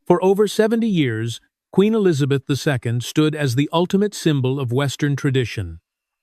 For over 70 years, Queen Elizabeth II stood as the ultimate symbol of Western tradition,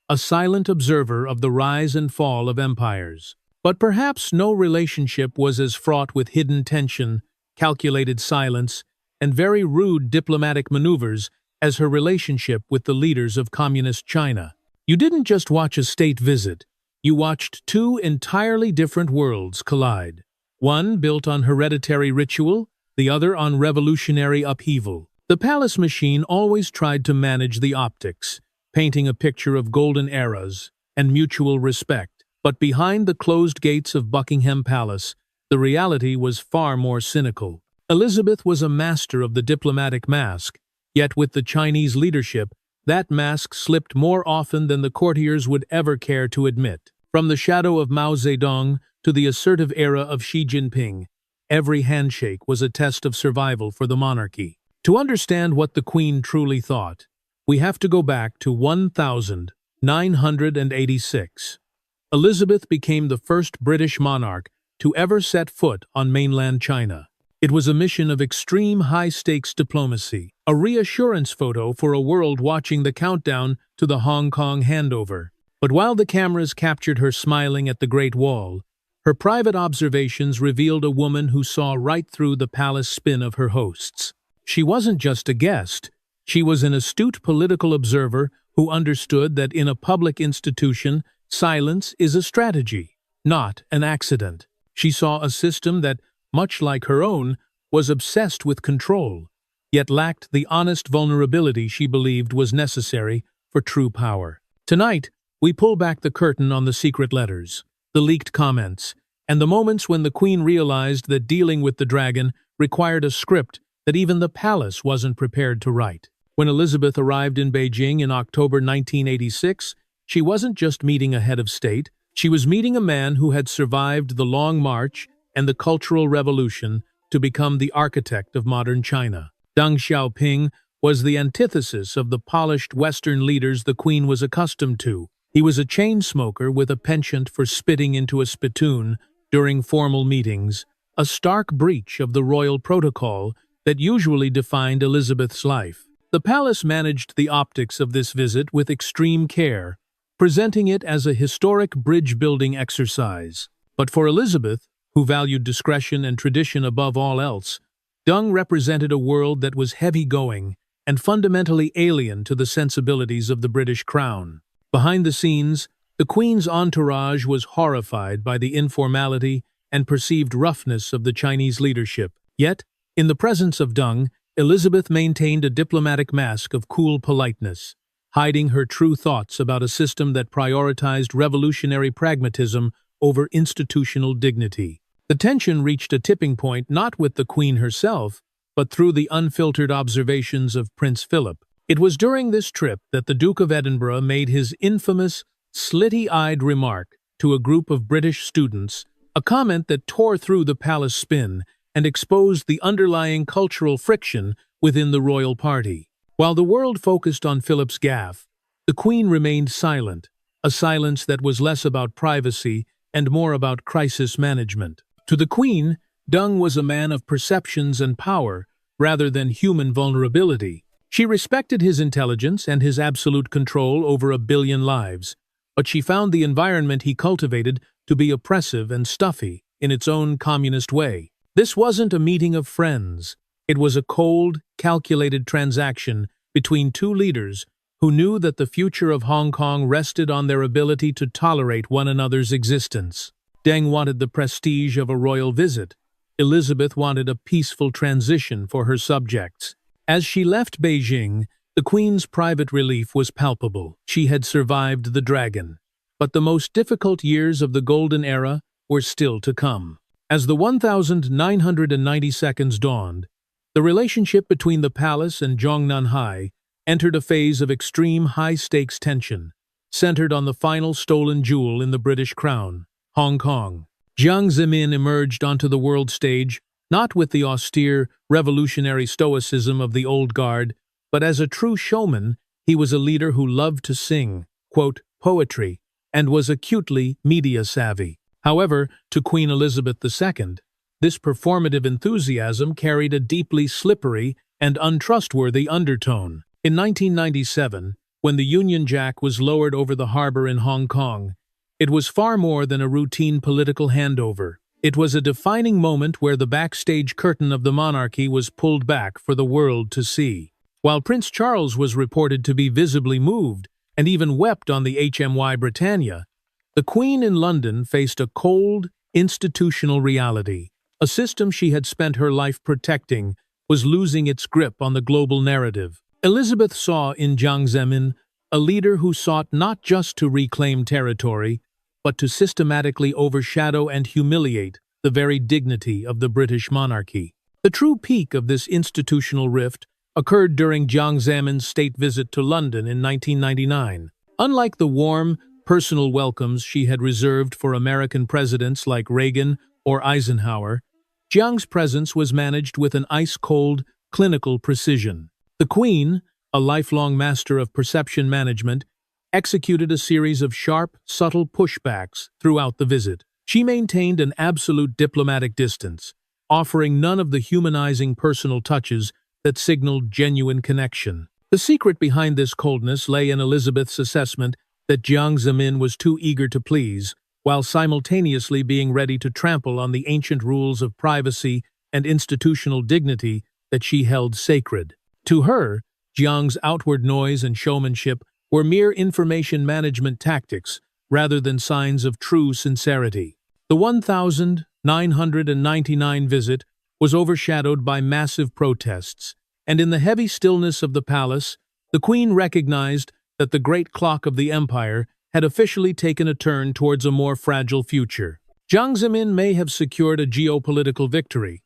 a silent observer of the rise and fall of empires. But perhaps no relationship was as fraught with hidden tension, calculated silence, and very rude diplomatic maneuvers as her relationship with the leaders of Communist China. You didn't just watch a state visit, you watched two entirely different worlds collide. One built on hereditary ritual, the other on revolutionary upheaval. The palace machine always tried to manage the optics, painting a picture of golden eras and mutual respect. But behind the closed gates of Buckingham Palace, the reality was far more cynical. Elizabeth was a master of the diplomatic mask, yet with the Chinese leadership, that mask slipped more often than the courtiers would ever care to admit. From the shadow of Mao Zedong to the assertive era of Xi Jinping, every handshake was a test of survival for the monarchy. To understand what the Queen truly thought, we have to go back to 1986. Elizabeth became the first British monarch to ever set foot on mainland China. It was a mission of extreme high-stakes diplomacy, a reassurance photo for a world watching the countdown to the Hong Kong handover. But while the cameras captured her smiling at the Great Wall, her private observations revealed a woman who saw right through the palace spin of her hosts. She wasn't just a guest, she was an astute political observer who understood that in a public institution, silence is a strategy, not an accident. She saw a system that, much like her own, was obsessed with control, yet lacked the honest vulnerability she believed was necessary for true power. Tonight, we pull back the curtain on the secret letters, the leaked comments, and the moments when the Queen realized that dealing with the dragon required a script that even the palace wasn't prepared to write. When Elizabeth arrived in Beijing in October 1986, she wasn't just meeting a head of state, she was meeting a man who had survived the Long March and the Cultural Revolution to become the architect of modern China. Deng Xiaoping was the antithesis of the polished Western leaders the Queen was accustomed to. He was a chain smoker with a penchant for spitting into a spittoon during formal meetings, a stark breach of the royal protocol that usually defined Elizabeth's life. The palace managed the optics of this visit with extreme care, presenting it as a historic bridge-building exercise. But for Elizabeth, who valued discretion and tradition above all else, Deng represented a world that was heavy-going and fundamentally alien to the sensibilities of the British crown. Behind the scenes, the Queen's entourage was horrified by the informality and perceived roughness of the Chinese leadership. Yet, in the presence of Deng, Elizabeth maintained a diplomatic mask of cool politeness, hiding her true thoughts about a system that prioritized revolutionary pragmatism over institutional dignity. The tension reached a tipping point not with the Queen herself, but through the unfiltered observations of Prince Philip. It was during this trip that the Duke of Edinburgh made his infamous, slitty-eyed remark to a group of British students, a comment that tore through the palace spin and exposed the underlying cultural friction within the royal party. While the world focused on Philip's gaffe, the Queen remained silent, a silence that was less about privacy and more about crisis management. To the Queen, Deng was a man of perceptions and power rather than human vulnerability. She respected his intelligence and his absolute control over 1 billion lives, but she found the environment he cultivated to be oppressive and stuffy in its own communist way. This wasn't a meeting of friends. It was a cold, calculated transaction between two leaders who knew that the future of Hong Kong rested on their ability to tolerate one another's existence. Deng wanted the prestige of a royal visit. Elizabeth wanted a peaceful transition for her subjects. As she left Beijing, the Queen's private relief was palpable. She had survived the dragon, but the most difficult years of the Golden Era were still to come. As the 1990 seconds dawned, the relationship between the palace and Zhongnanhai entered a phase of extreme high-stakes tension, centered on the final stolen jewel in the British crown, Hong Kong. Jiang Zemin emerged onto the world stage, not with the austere, revolutionary stoicism of the old guard, but as a true showman. He was a leader who loved to sing, quote, poetry, and was acutely media-savvy. However, to Queen Elizabeth II, this performative enthusiasm carried a deeply slippery and untrustworthy undertone. In 1997, when the Union Jack was lowered over the harbor in Hong Kong, it was far more than a routine political handover. It was a defining moment where the backstage curtain of the monarchy was pulled back for the world to see. While Prince Charles was reported to be visibly moved and even wept on the HMY Britannia, the Queen in London faced a cold, institutional reality. A system she had spent her life protecting was losing its grip on the global narrative. Elizabeth saw in Jiang Zemin a leader who sought not just to reclaim territory, but to systematically overshadow and humiliate the very dignity of the British monarchy. The true peak of this institutional rift occurred during Jiang Zemin's state visit to London in 1999. Unlike the warm, personal welcomes she had reserved for American presidents like Reagan or Eisenhower, Jiang's presence was managed with an ice-cold, clinical precision. The Queen, a lifelong master of perception management, executed a series of sharp, subtle pushbacks throughout the visit. She maintained an absolute diplomatic distance, offering none of the humanizing personal touches that signaled genuine connection. The secret behind this coldness lay in Elizabeth's assessment that Jiang Zemin was too eager to please, while simultaneously being ready to trample on the ancient rules of privacy and institutional dignity that she held sacred. To her, Jiang's outward noise and showmanship were mere information management tactics rather than signs of true sincerity. The 1999 visit was overshadowed by massive protests, and in the heavy stillness of the palace, the Queen recognized that the great clock of the empire had officially taken a turn towards a more fragile future. Jiang Zemin may have secured a geopolitical victory,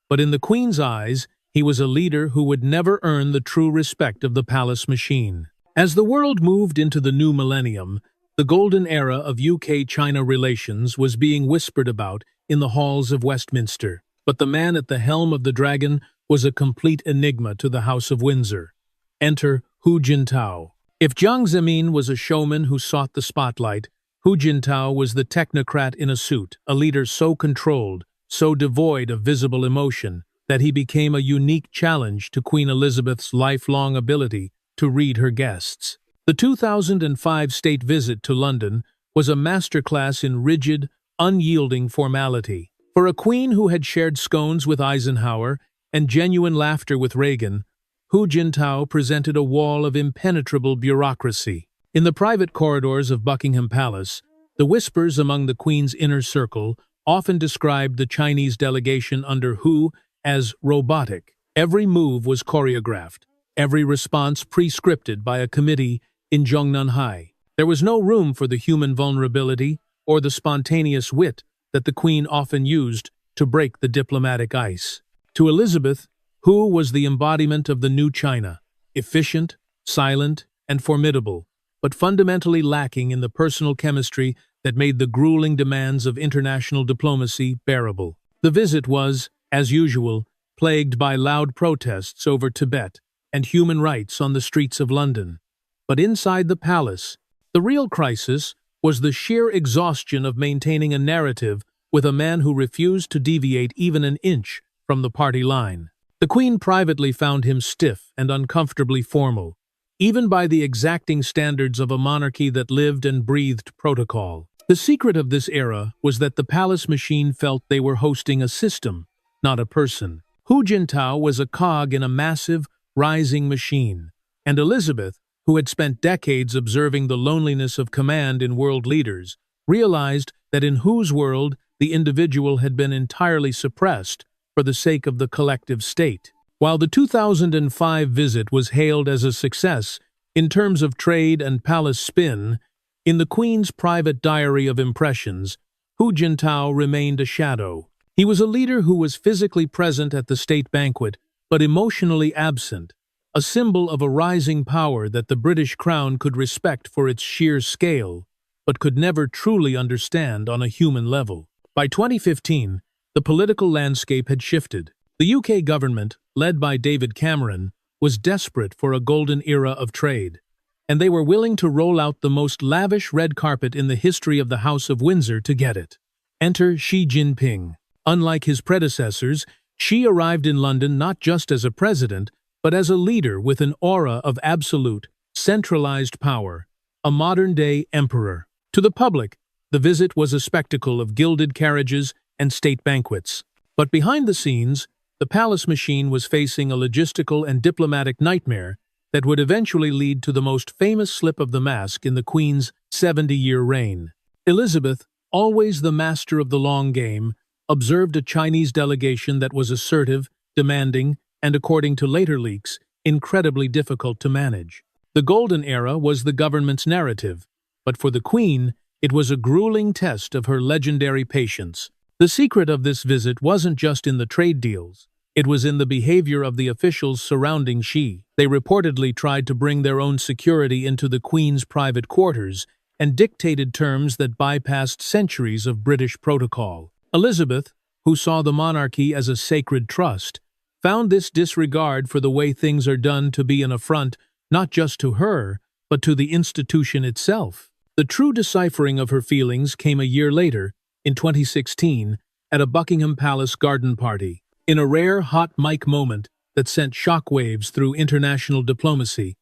but in the Queen's eyes, he was a leader who would never earn the true respect of the palace machine. As the world moved into the new millennium, the golden era of UK-China relations was being whispered about in the halls of Westminster. But the man at the helm of the dragon was a complete enigma to the House of Windsor. Enter Hu Jintao. If Jiang Zemin was a showman who sought the spotlight, Hu Jintao was the technocrat in a suit, a leader so controlled, so devoid of visible emotion, that he became a unique challenge to Queen Elizabeth's lifelong ability to read her guests. The 2005 state visit to London was a masterclass in rigid, unyielding formality. For a queen who had shared scones with Eisenhower and genuine laughter with Reagan, Hu Jintao presented a wall of impenetrable bureaucracy. In the private corridors of Buckingham Palace, the whispers among the Queen's inner circle often described the Chinese delegation under Hu as robotic. Every move was choreographed, every response pre-scripted by a committee in Zhongnanhai. There was no room for the human vulnerability or the spontaneous wit that the Queen often used to break the diplomatic ice. To Elizabeth, Hu was the embodiment of the new China, efficient, silent, and formidable, but fundamentally lacking in the personal chemistry that made the grueling demands of international diplomacy bearable. The visit was, as usual, plagued by loud protests over Tibet and human rights on the streets of London. But inside the palace, the real crisis was the sheer exhaustion of maintaining a narrative with a man who refused to deviate even an inch from the party line. The Queen privately found him stiff and uncomfortably formal, even by the exacting standards of a monarchy that lived and breathed protocol. The secret of this era was that the palace machine felt they were hosting a system, not a person. Hu Jintao was a cog in a massive, rising machine, and Elizabeth, who had spent decades observing the loneliness of command in world leaders, realized that in Hu's world, the individual had been entirely suppressed for the sake of the collective state. While the 2005 visit was hailed as a success in terms of trade and palace spin, in the Queen's private diary of impressions, Hu Jintao remained a shadow. He was a leader who was physically present at the state banquet, but emotionally absent, a symbol of a rising power that the British crown could respect for its sheer scale, but could never truly understand on a human level. By 2015, the political landscape had shifted. The UK government, led by David Cameron, was desperate for a golden era of trade, and they were willing to roll out the most lavish red carpet in the history of the House of Windsor to get it. Enter Xi Jinping. Unlike his predecessors, Xi arrived in London not just as a president, but as a leader with an aura of absolute, centralized power, a modern-day emperor. To the public, the visit was a spectacle of gilded carriages and state banquets. But behind the scenes, the palace machine was facing a logistical and diplomatic nightmare that would eventually lead to the most famous slip of the mask in the Queen's 70-year reign. Elizabeth, always the master of the long game, observed a Chinese delegation that was assertive, demanding, and according to later leaks, incredibly difficult to manage. The Golden Era was the government's narrative, but for the Queen, it was a grueling test of her legendary patience. The secret of this visit wasn't just in the trade deals. It was in the behavior of the officials surrounding Xi. They reportedly tried to bring their own security into the Queen's private quarters and dictated terms that bypassed centuries of British protocol. Elizabeth, who saw the monarchy as a sacred trust, found this disregard for the way things are done to be an affront not just to her, but to the institution itself. The true deciphering of her feelings came a year later, in 2016, at a Buckingham Palace garden party. In a rare hot mic moment that sent shockwaves through international diplomacy,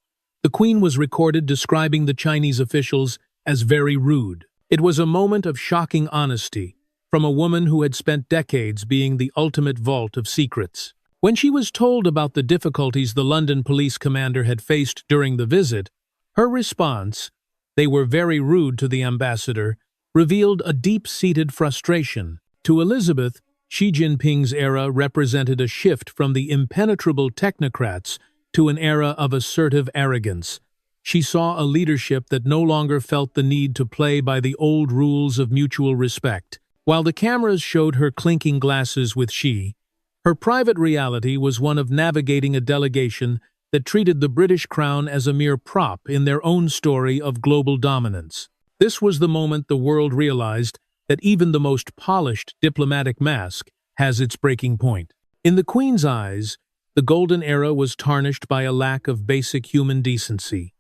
the Queen was recorded describing the Chinese officials as very rude. It was a moment of shocking honesty from a woman who had spent decades being the ultimate vault of secrets. When she was told about the difficulties the London police commander had faced during the visit, her response, "They were very rude to the ambassador," revealed a deep-seated frustration. To Elizabeth, Xi Jinping's era represented a shift from the impenetrable technocrats to an era of assertive arrogance. She saw a leadership that no longer felt the need to play by the old rules of mutual respect. While the cameras showed her clinking glasses with Xi, her private reality was one of navigating a delegation that treated the British crown as a mere prop in their own story of global dominance. This was the moment the world realized that even the most polished diplomatic mask has its breaking point. In the Queen's eyes, the Golden Era was tarnished by a lack of basic human decency,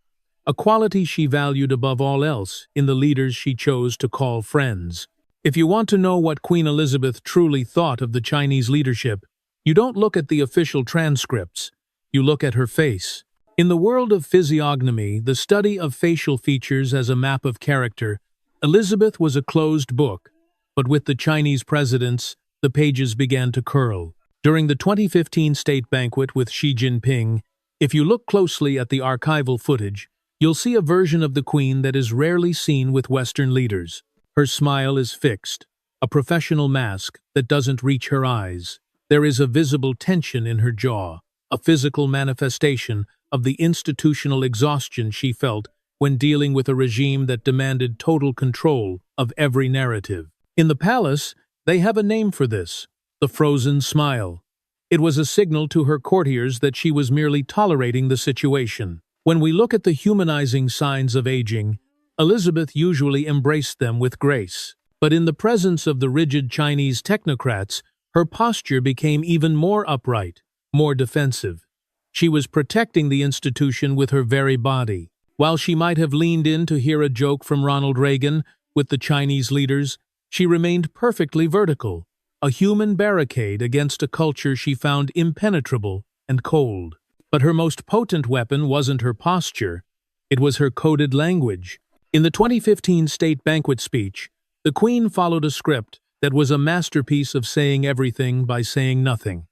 a quality she valued above all else in the leaders she chose to call friends. If you want to know what Queen Elizabeth truly thought of the Chinese leadership, you don't look at the official transcripts, you look at her face. In the world of physiognomy, the study of facial features as a map of character, Elizabeth was a closed book, but with the Chinese presidents, the pages began to curl. During the 2015 state banquet with Xi Jinping, if you look closely at the archival footage, you'll see a version of the Queen that is rarely seen with Western leaders. Her smile is fixed, a professional mask that doesn't reach her eyes. There is a visible tension in her jaw, a physical manifestation of the institutional exhaustion she felt when dealing with a regime that demanded total control of every narrative. In the palace, they have a name for this, the frozen smile. It was a signal to her courtiers that she was merely tolerating the situation. When we look at the humanizing signs of aging, Elizabeth usually embraced them with grace. But in the presence of the rigid Chinese technocrats, her posture became even more upright, more defensive. She was protecting the institution with her very body. While she might have leaned in to hear a joke from Ronald Reagan with the Chinese leaders, she remained perfectly vertical, a human barricade against a culture she found impenetrable and cold. But her most potent weapon wasn't her posture, it was her coded language. In the 2015 state banquet speech, the Queen followed a script that was a masterpiece of saying everything by saying nothing.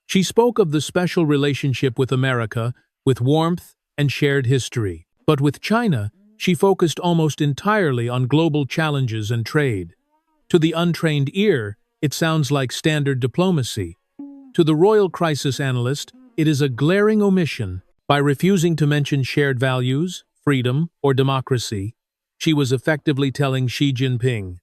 She spoke of the special relationship with America with warmth and shared history. But with China, she focused almost entirely on global challenges and trade. To the untrained ear, it sounds like standard diplomacy. To the royal crisis analyst, it is a glaring omission. By refusing to mention shared values, freedom, or democracy, she was effectively telling Xi Jinping,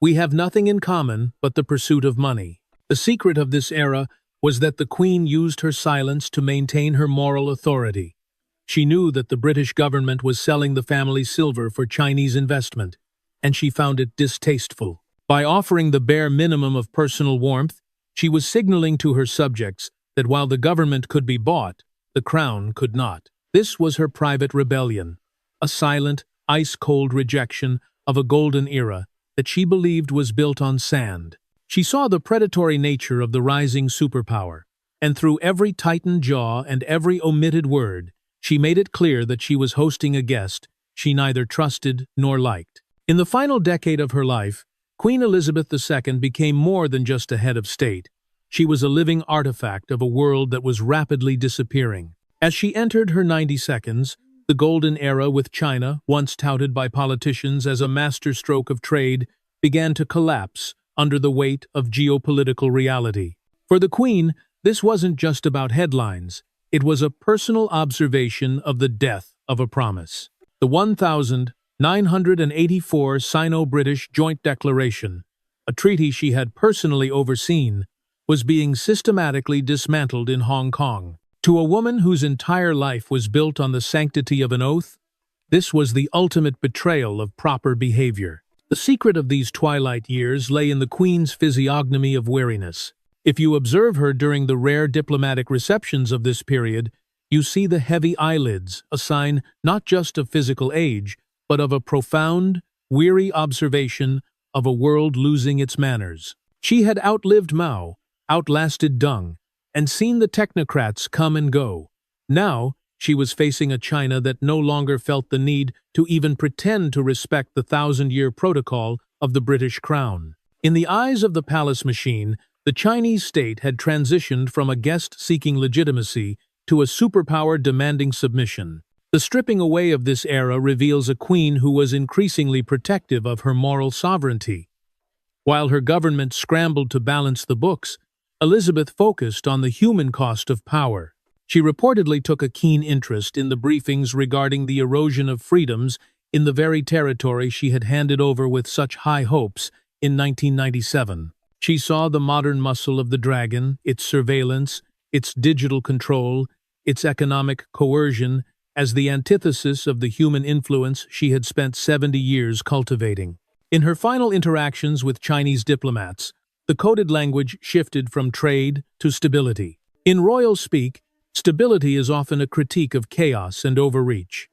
"We have nothing in common but the pursuit of money." The secret of this era was that the Queen used her silence to maintain her moral authority. She knew that the British government was selling the family's silver for Chinese investment, and she found it distasteful. By offering the bare minimum of personal warmth, she was signaling to her subjects that while the government could be bought, the crown could not. This was her private rebellion, a silent, ice-cold rejection of a golden era that she believed was built on sand. She saw the predatory nature of the rising superpower, and through every tightened jaw and every omitted word, she made it clear that she was hosting a guest she neither trusted nor liked. In the final decade of her life, Queen Elizabeth II became more than just a head of state. She was a living artifact of a world that was rapidly disappearing. As she entered her 92nd, the golden era with China, once touted by politicians as a masterstroke of trade, began to collapse under the weight of geopolitical reality. For the Queen, this wasn't just about headlines. It was a personal observation of the death of a promise. The 1984 Sino-British Joint Declaration, a treaty she had personally overseen, was being systematically dismantled in Hong Kong. To a woman whose entire life was built on the sanctity of an oath, this was the ultimate betrayal of proper behavior. The secret of these twilight years lay in the Queen's physiognomy of weariness. If you observe her during the rare diplomatic receptions of this period, you see the heavy eyelids, a sign not just of physical age, but of a profound, weary observation of a world losing its manners. She had outlived Mao, outlasted Deng, and seen the technocrats come and go. Now, she was facing a China that no longer felt the need to even pretend to respect the thousand-year protocol of the British crown. In the eyes of the palace machine, the Chinese state had transitioned from a guest-seeking legitimacy to a superpower demanding submission. The stripping away of this era reveals a queen who was increasingly protective of her moral sovereignty. While her government scrambled to balance the books, Elizabeth focused on the human cost of power. She reportedly took a keen interest in the briefings regarding the erosion of freedoms in the very territory she had handed over with such high hopes in 1997. She saw the modern muscle of the dragon, its surveillance, its digital control, its economic coercion, as the antithesis of the human influence she had spent 70 years cultivating. In her final interactions with Chinese diplomats, the coded language shifted from trade to stability. In royal speak, stability is often a critique of chaos and overreach.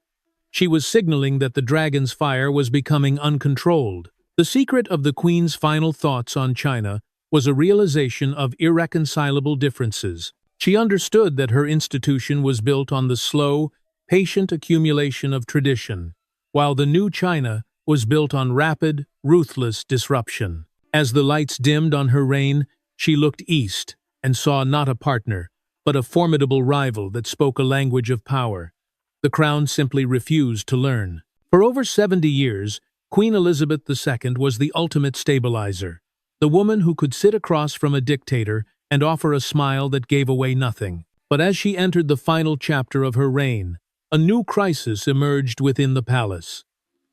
She was signaling that the dragon's fire was becoming uncontrolled. The secret of the Queen's final thoughts on China was a realization of irreconcilable differences. She understood that her institution was built on the slow, patient accumulation of tradition, while the new China was built on rapid, ruthless disruption. As the lights dimmed on her reign, she looked east and saw not a partner, but a formidable rival that spoke a language of power. The crown simply refused to learn. For over 70 years, Queen Elizabeth II was the ultimate stabilizer, the woman who could sit across from a dictator and offer a smile that gave away nothing. But as she entered the final chapter of her reign, a new crisis emerged within the palace: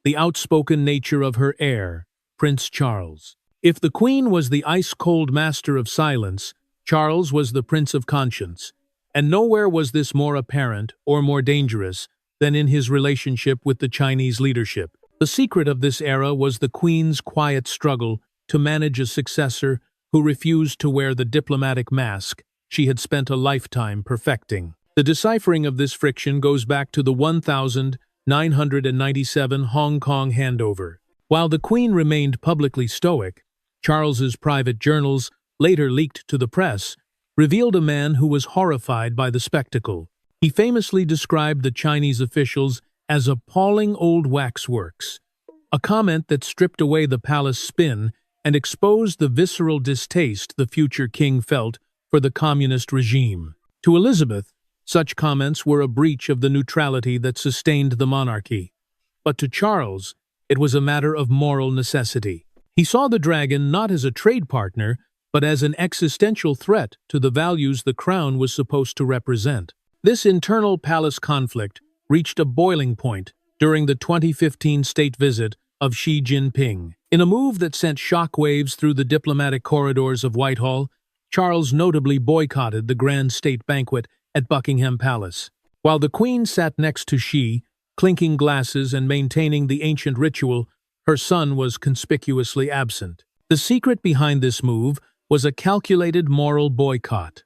the outspoken nature of her heir, Prince Charles. If the Queen was the ice-cold master of silence, Charles was the Prince of Conscience, and nowhere was this more apparent or more dangerous than in his relationship with the Chinese leadership. The secret of this era was the Queen's quiet struggle to manage a successor who refused to wear the diplomatic mask she had spent a lifetime perfecting. The deciphering of this friction goes back to the 1997 Hong Kong handover. While the Queen remained publicly stoic, Charles's private journals, later leaked to the press, revealed a man who was horrified by the spectacle. He famously described the Chinese officials as appalling old waxworks, a comment that stripped away the palace spin and exposed the visceral distaste the future king felt for the communist regime. To Elizabeth, such comments were a breach of the neutrality that sustained the monarchy. But to Charles, it was a matter of moral necessity. He saw the dragon not as a trade partner, but as an existential threat to the values the crown was supposed to represent. This internal palace conflict reached a boiling point during the 2015 state visit of Xi Jinping. In a move that sent shockwaves through the diplomatic corridors of Whitehall, Charles notably boycotted the grand state banquet at Buckingham Palace. While the Queen sat next to Xi, clinking glasses and maintaining the ancient ritual, her son was conspicuously absent. The secret behind this move was a calculated moral boycott.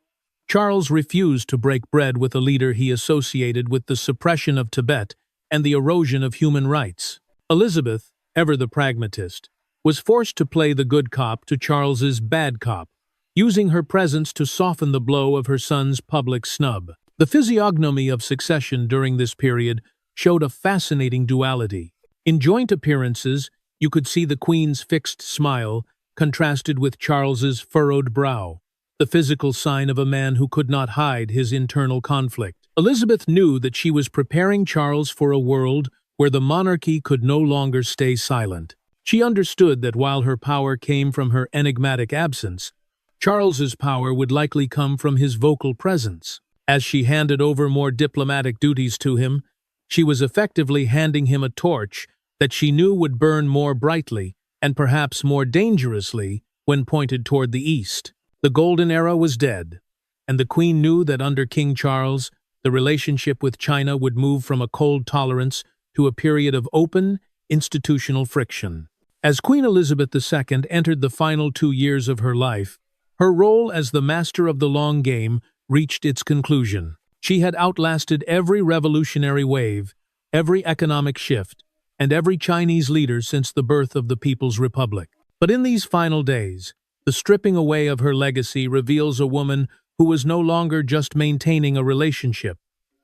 Charles refused to break bread with a leader he associated with the suppression of Tibet and the erosion of human rights. Elizabeth, ever the pragmatist, was forced to play the good cop to Charles's bad cop, using her presence to soften the blow of her son's public snub. The physiognomy of succession during this period showed a fascinating duality. In joint appearances, you could see the Queen's fixed smile contrasted with Charles's furrowed brow, the physical sign of a man who could not hide his internal conflict. Elizabeth knew that she was preparing Charles for a world where the monarchy could no longer stay silent. She understood that while her power came from her enigmatic absence, Charles's power would likely come from his vocal presence. As she handed over more diplomatic duties to him, she was effectively handing him a torch that she knew would burn more brightly and perhaps more dangerously when pointed toward the east. The Golden Era was dead, and the Queen knew that under King Charles, the relationship with China would move from a cold tolerance to a period of open, institutional friction. As Queen Elizabeth II entered the final 2 years of her life, her role as the master of the long game reached its conclusion. She had outlasted every revolutionary wave, every economic shift, and every Chinese leader since the birth of the People's Republic. But in these final days, the stripping away of her legacy reveals a woman who was no longer just maintaining a relationship.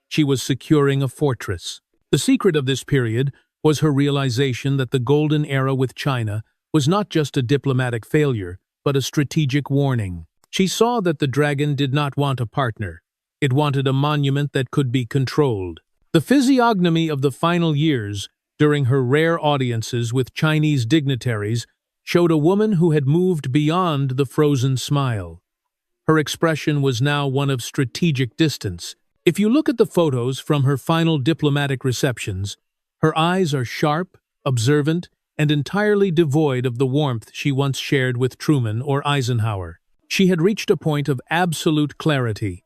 She was securing a fortress. The secret of this period was her realization that the Golden Era with China was not just a diplomatic failure, but a strategic warning. She saw that the dragon did not want a partner. It wanted a monument that could be controlled. The physiognomy of the final years, during her rare audiences with Chinese dignitaries, showed a woman who had moved beyond the frozen smile. Her expression was now one of strategic distance. If you look at the photos from her final diplomatic receptions, her eyes are sharp, observant, and entirely devoid of the warmth she once shared with Truman or Eisenhower. She had reached a point of absolute clarity.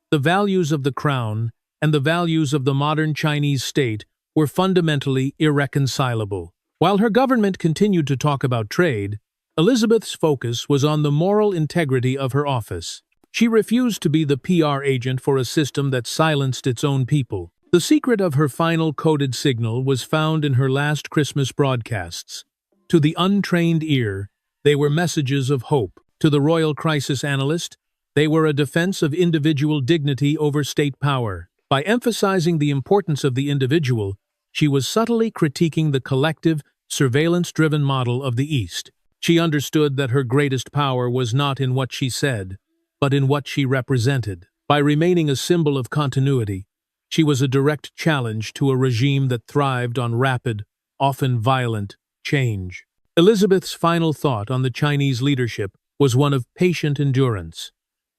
The values of the crown and the values of the modern Chinese state were fundamentally irreconcilable. While her government continued to talk about trade, Elizabeth's focus was on the moral integrity of her office. She refused to be the PR agent for a system that silenced its own people. The secret of her final coded signal was found in her last Christmas broadcasts. To the untrained ear, they were messages of hope. To the royal crisis analyst, they were a defense of individual dignity over state power. By emphasizing the importance of the individual, she was subtly critiquing the collective, surveillance-driven model of the East. She understood that her greatest power was not in what she said, but in what she represented. By remaining a symbol of continuity, she was a direct challenge to a regime that thrived on rapid, often violent, change. Elizabeth's final thought on the Chinese leadership was one of patient endurance.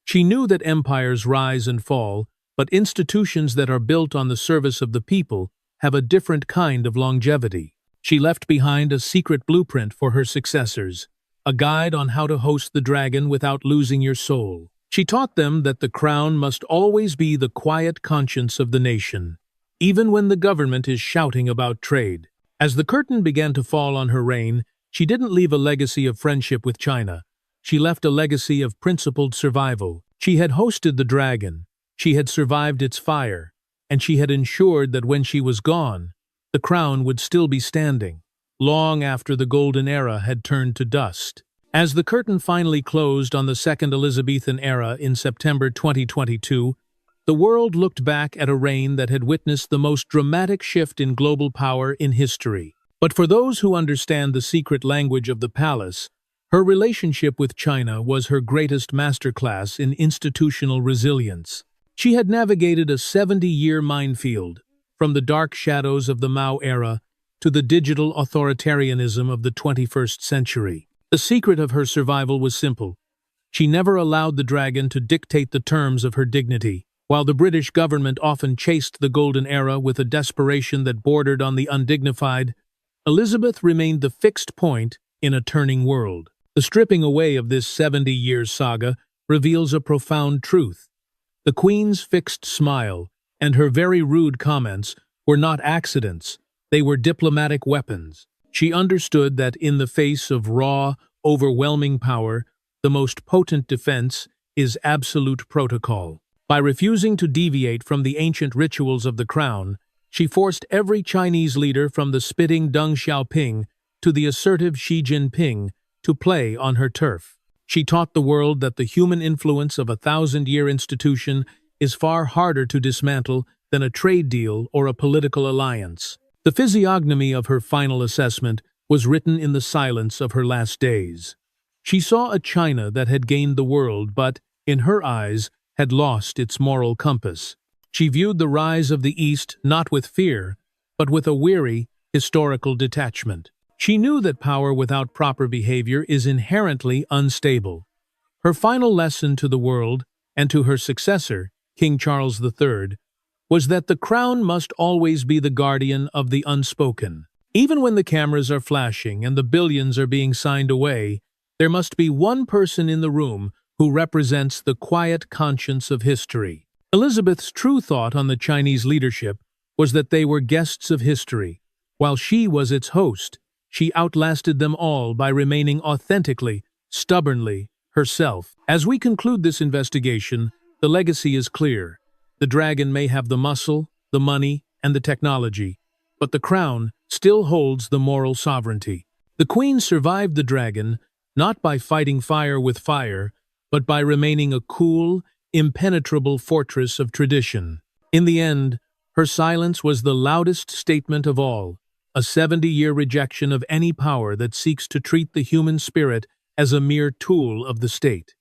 She knew that empires rise and fall, but institutions that are built on the service of the people have a different kind of longevity. She left behind a secret blueprint for her successors, a guide on how to host the dragon without losing your soul. She taught them that the crown must always be the quiet conscience of the nation, even when the government is shouting about trade. As the curtain began to fall on her reign, she didn't leave a legacy of friendship with China. She left a legacy of principled survival. She had hosted the dragon, she had survived its fire, and she had ensured that when she was gone, the crown would still be standing, long after the Golden Era had turned to dust. As the curtain finally closed on the Second Elizabethan era in September 2022, the world looked back at a reign that had witnessed the most dramatic shift in global power in history. But for those who understand the secret language of the palace, her relationship with China was her greatest masterclass in institutional resilience. She had navigated a 70-year minefield, from the dark shadows of the Mao era to the digital authoritarianism of the 21st century. The secret of her survival was simple. She never allowed the dragon to dictate the terms of her dignity. While the British government often chased the Golden Era with a desperation that bordered on the undignified, Elizabeth remained the fixed point in a turning world. The stripping away of this 70-year saga reveals a profound truth. The Queen's fixed smile and her very rude comments were not accidents, they were diplomatic weapons. She understood that in the face of raw, overwhelming power, the most potent defense is absolute protocol. By refusing to deviate from the ancient rituals of the crown, she forced every Chinese leader from the spitting Deng Xiaoping to the assertive Xi Jinping to play on her turf. She taught the world that the human influence of a thousand-year institution is far harder to dismantle than a trade deal or a political alliance. The physiognomy of her final assessment was written in the silence of her last days. She saw a China that had gained the world but, in her eyes, had lost its moral compass. She viewed the rise of the East not with fear, but with a weary, historical detachment. She knew that power without proper behavior is inherently unstable. Her final lesson to the world, and to her successor, King Charles III, was that the crown must always be the guardian of the unspoken. Even when the cameras are flashing and the billions are being signed away, there must be one person in the room who represents the quiet conscience of history. Elizabeth's true thought on the Chinese leadership was that they were guests of history. While she was its host, she outlasted them all by remaining authentically, stubbornly, herself. As we conclude this investigation, the legacy is clear. The dragon may have the muscle, the money, and the technology, but the crown still holds the moral sovereignty. The queen survived the dragon, not by fighting fire with fire, but by remaining a cool, impenetrable fortress of tradition. In the end, her silence was the loudest statement of all, a 70-year rejection of any power that seeks to treat the human spirit as a mere tool of the state.